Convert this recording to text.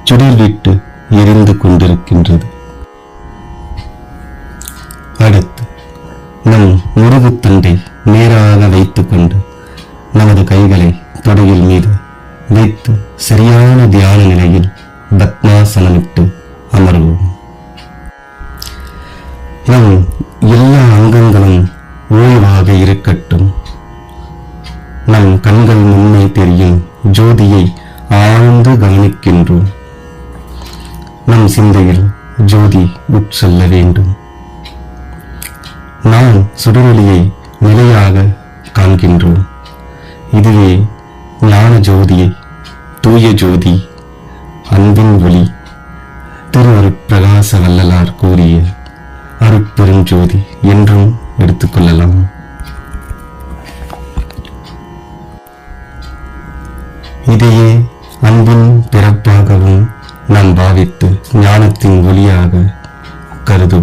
சுடர்விட்டு எரிந்து கொண்டிருக்கின்றது. அடுத்து நம் முதுகுத்தண்டை நேராக வைத்துக் கொண்டு நமது கைகளை தொடையில் மீது வைத்து சரியான தியான நிலையில் பத்மாசனமிட்டு அமர்வோம். நம் எல்லா அங்கங்களும் ஓய்வாக இருக்கட்டும். நம் கண்கள் முன்னே தெரியும் ஜோதியை ஆழ்ந்து கவனிக்கின்றோம். நம் சிந்தையில் ஜோதி உட்செல்ல வேண்டும். நாம் சுடரொளியை நிலையாக காண்கின்றோம். இதுவே ஞான ஜோதியை, தூய ஜோதி, அன்பின் ஒளி, திருவருட்பிரகாச வள்ளலார் கூறிய அருட்பெருஞ்சோதி என்றும் எடுத்துக்கொள்ளலாம். இதையே அன்பின் பிறப்பாகவும் நாம் பாவித்து ஞானத்தின் ஒளியாக கருதும்.